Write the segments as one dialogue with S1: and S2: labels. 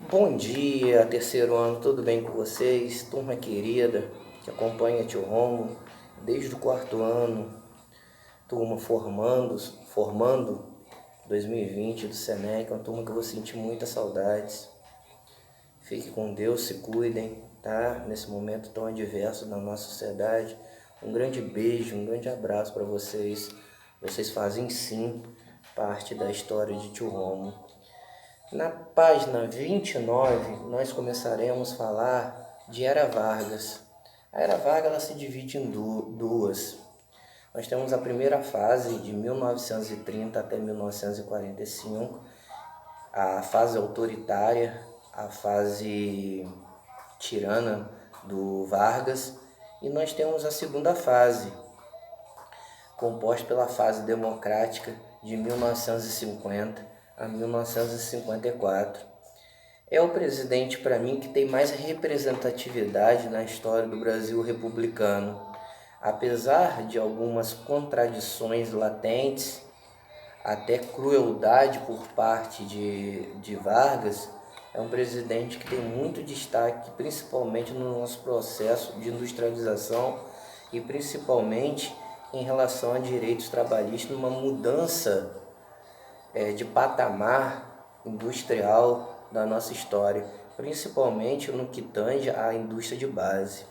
S1: Bom dia, terceiro ano, tudo bem com vocês? Turma querida que acompanha Tio Romo desde o quarto ano, turma formando 2020 do Senec, uma turma que eu vou sentir muitas saudades. Fique com Deus, se cuidem, tá? Nesse momento tão adverso na nossa sociedade. Um grande beijo, um grande abraço para vocês. Vocês fazem sim parte da história de Tio Romo. Na página 29, nós começaremos a falar de Era Vargas. A Era Vargas ela se divide em duas. Nós temos a primeira fase, de 1930 até 1945, a fase autoritária, a fase tirana do Vargas, e nós temos a segunda fase, composta pela fase democrática de 1950 a 1954. É o presidente, para mim, que tem mais representatividade na história do Brasil republicano. Apesar de algumas contradições latentes, até crueldade por parte de Vargas, é um presidente que tem muito destaque, principalmente no nosso processo de industrialização e principalmente em relação a direitos trabalhistas, numa mudança de patamar industrial da nossa história, principalmente no que tange à indústria de base.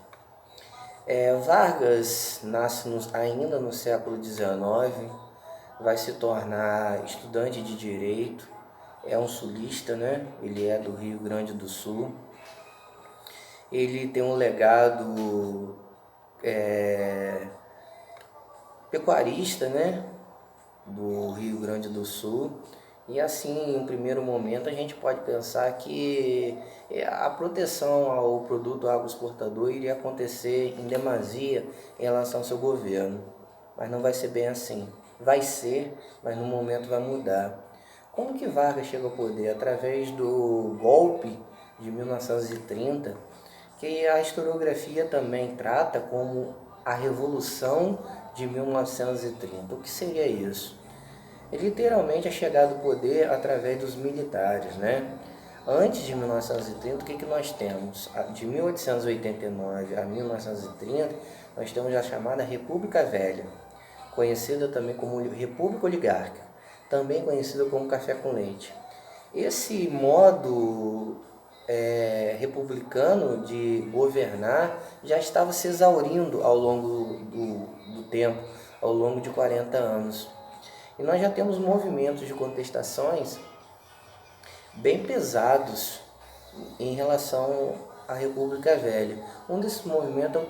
S1: Vargas nasce ainda no século XIX, vai se tornar estudante de direito, é um sulista, né? Ele é do Rio Grande do Sul. Ele tem um legado pecuarista, né? Do Rio Grande do Sul. E assim, em um primeiro momento, a gente pode pensar que a proteção ao produto agroexportador iria acontecer em demasia em relação ao seu governo. Mas não vai ser bem assim. Vai ser, mas no momento vai mudar. Como que Vargas chega ao poder? Através do golpe de 1930, que a historiografia também trata como a Revolução de 1930. O que seria isso? Literalmente a chegada do poder através dos militares, né? Antes de 1930, o que nós temos? De 1889 a 1930, nós temos a chamada República Velha, conhecida também como República Oligárquica, também conhecida como Café com Leite. Esse modo republicano de governar já estava se exaurindo ao longo do tempo, ao longo de 40 anos. E nós já temos movimentos de contestações bem pesados em relação à República Velha. Um desses movimentos é o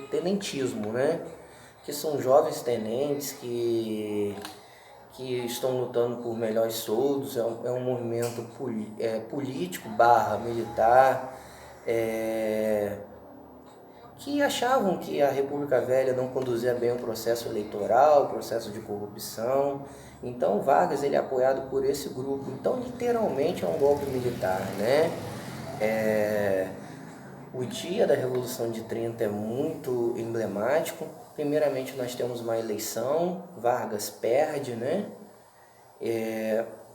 S1: tenentismo, né? Que são jovens tenentes que estão lutando por melhores soldos. É um movimento político barra militar, que achavam que a República Velha não conduzia bem o processo eleitoral, o processo de corrupção. Então Vargas ele é apoiado por esse grupo. Então literalmente é um golpe militar, né? O dia da Revolução de 30 é muito emblemático. Primeiramente nós temos uma eleição, Vargas perde, né?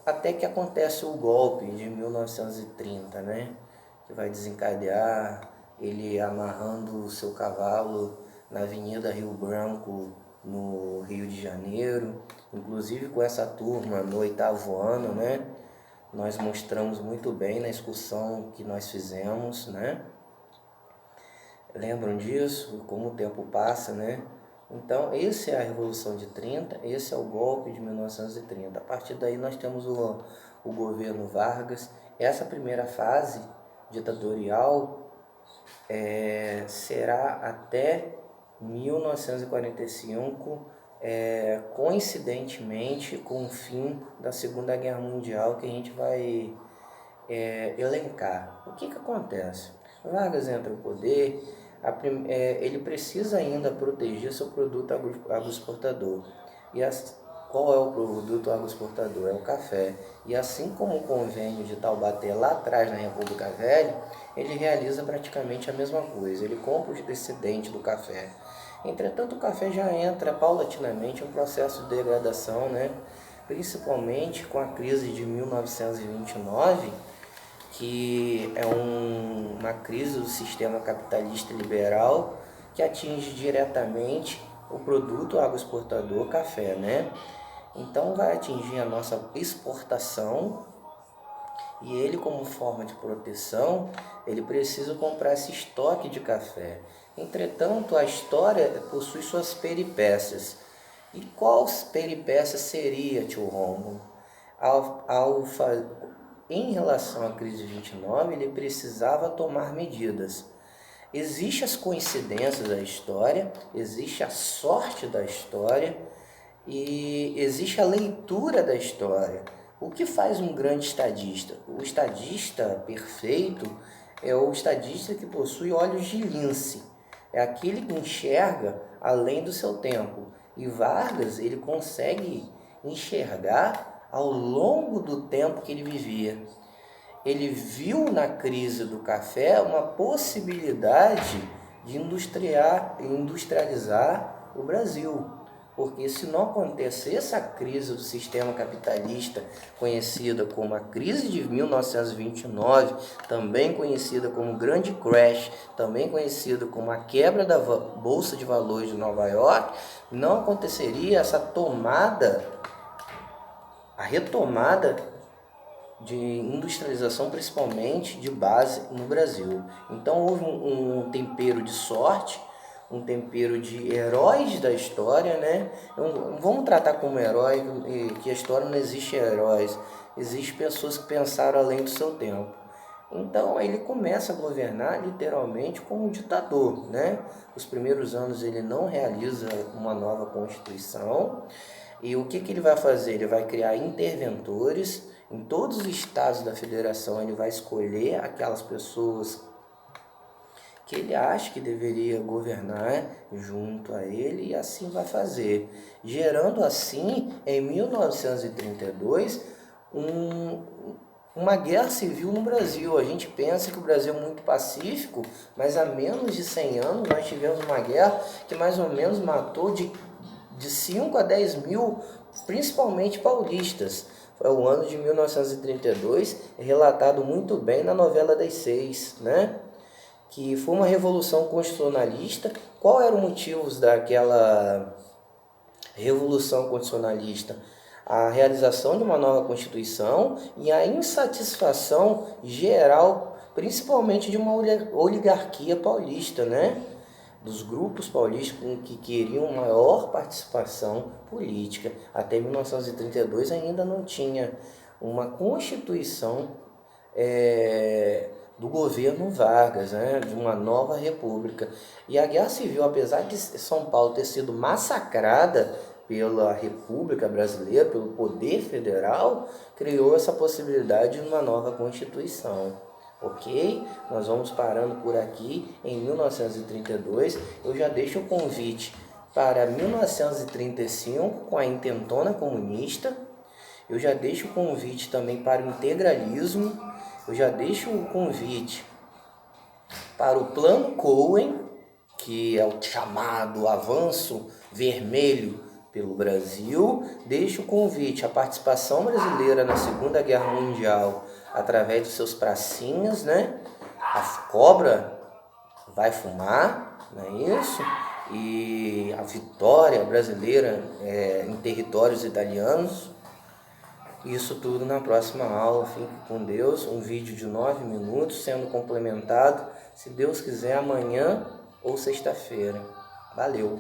S1: Até que acontece o golpe de 1930, né? Que vai desencadear ele amarrando o seu cavalo na Avenida Rio Branco, no Rio de Janeiro. Inclusive com essa turma no oitavo ano, né? Nós mostramos muito bem na excursão que nós fizemos, né? Lembram disso? Como o tempo passa, né? Então, esse é a Revolução de 30, esse é o golpe de 1930. A partir daí nós temos o governo Vargas. Essa primeira fase ditatorial será até 1945, coincidentemente com o fim da Segunda Guerra Mundial, que a gente vai elencar. O que acontece? Vargas entra no poder, ele precisa ainda proteger seu produto agroexportador. Qual é o produto agroexportador? É o café. E assim como o convênio de Taubaté lá atrás na República Velha, ele realiza praticamente a mesma coisa. Ele compra o excedente do café. Entretanto, o café já entra paulatinamente em um processo de degradação, né? Principalmente com a crise de 1929, que é uma crise do sistema capitalista liberal que atinge diretamente o produto agroexportador café, né? Então vai atingir a nossa exportação e ele, como forma de proteção, ele precisa comprar esse estoque de café. Entretanto, a história possui suas peripécias. E quais peripécias seria, tio Rômulo? Em relação à crise de 29, ele precisava tomar medidas. Existem as coincidências da história, existe a sorte da história e existe a leitura da história. O que faz um grande estadista? O estadista perfeito é o estadista que possui olhos de lince. É aquele que enxerga além do seu tempo. E Vargas, ele consegue enxergar ao longo do tempo que ele vivia. Ele viu na crise do café uma possibilidade de industrializar o Brasil. Porque se não acontecesse a crise do sistema capitalista, conhecida como a crise de 1929, também conhecida como Grande Crash, também conhecida como a quebra da Bolsa de Valores de Nova York, não aconteceria essa a retomada de industrialização, principalmente de base no Brasil. Então houve um tempero de sorte, um tempero de heróis da história, né? Vamos tratar como herói, que a história não existe heróis, existem pessoas que pensaram além do seu tempo. Então ele começa a governar literalmente como um ditador, né? Os primeiros anos ele não realiza uma nova constituição. E o que ele vai fazer? Ele vai criar interventores em todos os estados da federação. Ele vai escolher aquelas pessoas que ele acha que deveria governar junto a ele, e assim vai fazer, gerando assim, em 1932, uma guerra civil no Brasil. A gente pensa que o Brasil é muito pacífico, mas há menos de 100 anos nós tivemos uma guerra que mais ou menos matou de 5 a 10 mil, principalmente paulistas. Foi o ano de 1932, relatado muito bem na novela das 6, né? Que foi uma revolução constitucionalista. Qual eram os motivos daquela revolução constitucionalista? A realização de uma nova Constituição e a insatisfação geral, principalmente de uma oligarquia paulista, né? Dos grupos paulistas que queriam maior participação política. Até 1932 ainda não tinha uma Constituição do governo Vargas, né, de uma nova república. E a Guerra Civil, apesar de São Paulo ter sido massacrada pela República Brasileira, pelo poder federal, criou essa possibilidade de uma nova Constituição. Ok? Nós vamos parando por aqui em 1932. Eu já deixo o convite para 1935 com a Intentona Comunista. Eu já deixo o convite também para o integralismo. Eu já deixo o convite para o Plano Cohen, que é o chamado avanço vermelho pelo Brasil. Deixo o convite à participação brasileira na Segunda Guerra Mundial através dos seus pracinhas, né? A cobra vai fumar, não é isso? E a vitória brasileira em territórios italianos. Isso tudo na próxima aula. Fique com Deus. Um vídeo de 9 minutos sendo complementado, se Deus quiser, amanhã ou sexta-feira. Valeu!